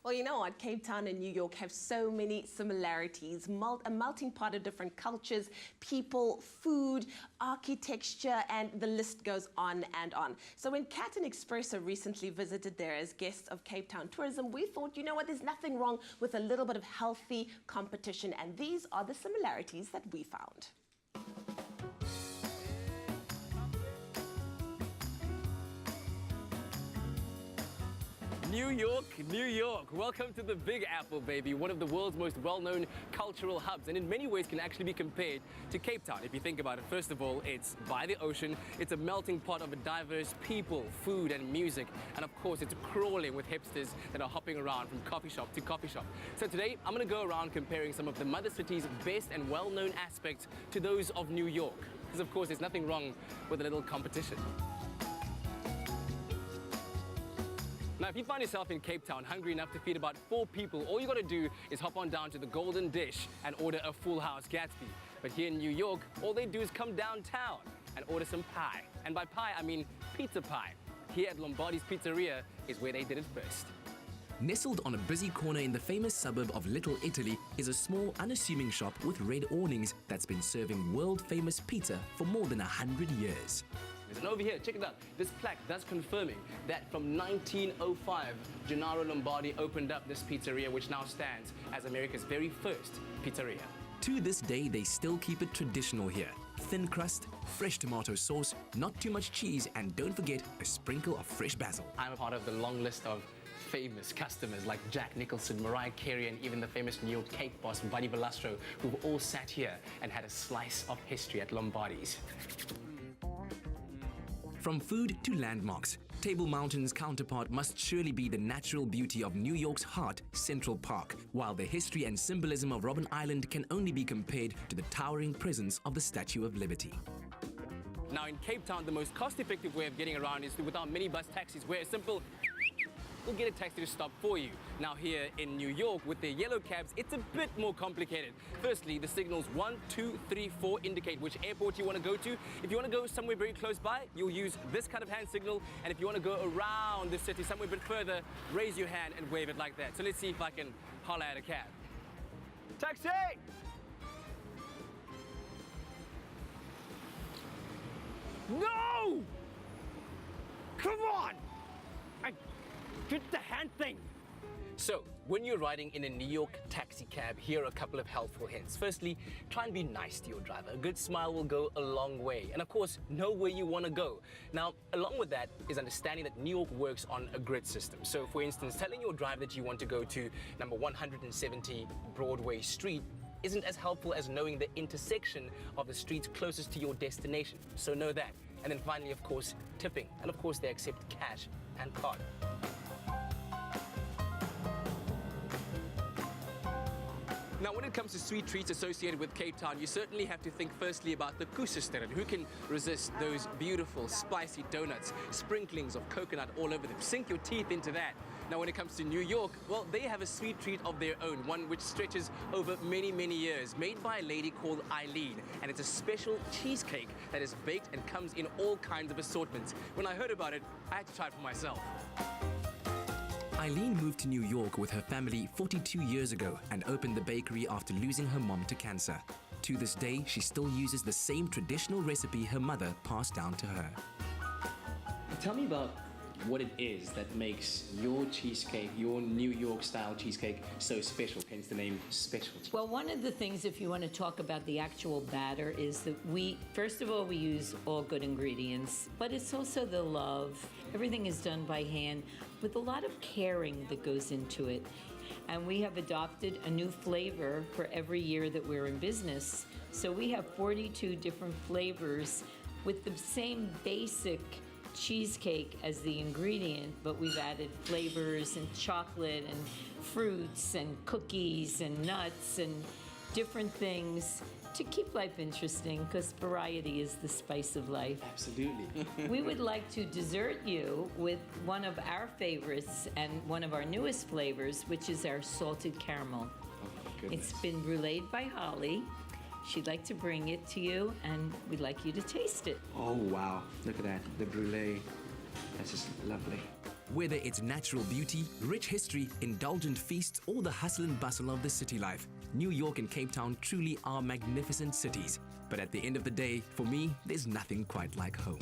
Well, you know what? Cape Town and New York have so many similarities, a melting pot of different cultures, people, food, architecture, and the list goes on and on. So when Kat and Expresso recently visited there as guests of Cape Town Tourism, we thought, you know what, there's nothing wrong with a little bit of healthy competition, and these are the similarities that we found. New York, New York. Welcome to the Big Apple, baby. One of the world's most well-known cultural hubs, and in many ways can actually be compared to Cape Town. If you think about it, first of all, it's by the ocean. It's a melting pot of diverse people, food and music. And of course, it's crawling with hipsters that are hopping around from coffee shop to coffee shop. So today, I'm going to go around comparing some of the mother city's best and well-known aspects to those of New York. Because of course, there's nothing wrong with a little competition. Now, if you find yourself in Cape Town hungry enough to feed about 4 people, all you got to do is hop on down to the Golden Dish and order a full house Gatsby. But here in New York, all they do is come downtown and order some pie. And by pie, I mean pizza pie. Here at Lombardi's Pizzeria is where they did it first. Nestled on a busy corner in the famous suburb of Little Italy is a small, unassuming shop with red awnings that's been serving world-famous pizza for more than 100 years. And over here, check it out. This plaque thus confirming that from 1905, Gennaro Lombardi opened up this pizzeria, which now stands as America's very first pizzeria. To this day, they still keep it traditional here. Thin crust, fresh tomato sauce, not too much cheese, and don't forget a sprinkle of fresh basil. I'm a part of the long list of famous customers like Jack Nicholson, Mariah Carey, and even the famous New York cake boss, Buddy Valastro, who've all sat here and had a slice of history at Lombardi's. From food to landmarks, Table Mountain's counterpart must surely be the natural beauty of New York's heart, Central Park, while the history and symbolism of Robben Island can only be compared to the towering presence of the Statue of Liberty. Now in Cape Town, the most cost-effective way of getting around is with our minibus taxis, where a simple will get a taxi to stop for you. Now here in New York, with their yellow cabs, it's a bit more complicated. Firstly, the signals 1, 2, 3, 4 indicate which airport you want to go to. If you want to go somewhere very close by, you'll use this kind of hand signal. And if you want to go around the city somewhere a bit further, raise your hand and wave it like that. So let's see if I can holler at a cab. Taxi! No! Come on! Get the hand thing! So, when you're riding in a New York taxi cab, here are a couple of helpful hints. Firstly, try and be nice to your driver. A good smile will go a long way. And of course, know where you want to go. Now, along with that is understanding that New York works on a grid system. So, for instance, telling your driver that you want to go to number 170 Broadway Street isn't as helpful as knowing the intersection of the streets closest to your destination. So know that. And then finally, of course, tipping. And of course, they accept cash and card. Now, when it comes to sweet treats associated with Cape Town, you certainly have to think firstly about the koesterren. Who can resist those beautiful, spicy donuts, sprinklings of coconut all over them? Sink your teeth into that. Now, when it comes to New York, well, they have a sweet treat of their own, one which stretches over many, many years, made by a lady called Eileen. And it's a special cheesecake that is baked and comes in all kinds of assortments. When I heard about it, I had to try it for myself. Eileen moved to New York with her family 42 years ago and opened the bakery after losing her mom to cancer. To this day, she still uses the same traditional recipe her mother passed down to her. Tell me about what it is that makes your cheesecake, your New York style cheesecake, so special, hence the name Specialty. Well, one of the things, if you want to talk about the actual batter, is that first of all, we use all good ingredients, but it's also the love. Everything is done by hand with a lot of caring that goes into it. And we have adopted a new flavor for every year that we're in business. So we have 42 different flavors with the same basic cheesecake as the ingredient, but we've added flavors and chocolate and fruits and cookies and nuts and different things to keep life interesting, because variety is the spice of life. Absolutely. We would like to dessert you with one of our favorites and one of our newest flavors, which is our salted caramel. Oh, goodness. It's been bruleed by Holly. She'd like to bring it to you, and we'd like you to taste it. Oh, wow. Look at that. The brulee. That's just lovely. Whether it's natural beauty, rich history, indulgent feasts, or the hustle and bustle of the city life, New York and Cape Town truly are magnificent cities. But at the end of the day, for me, there's nothing quite like home.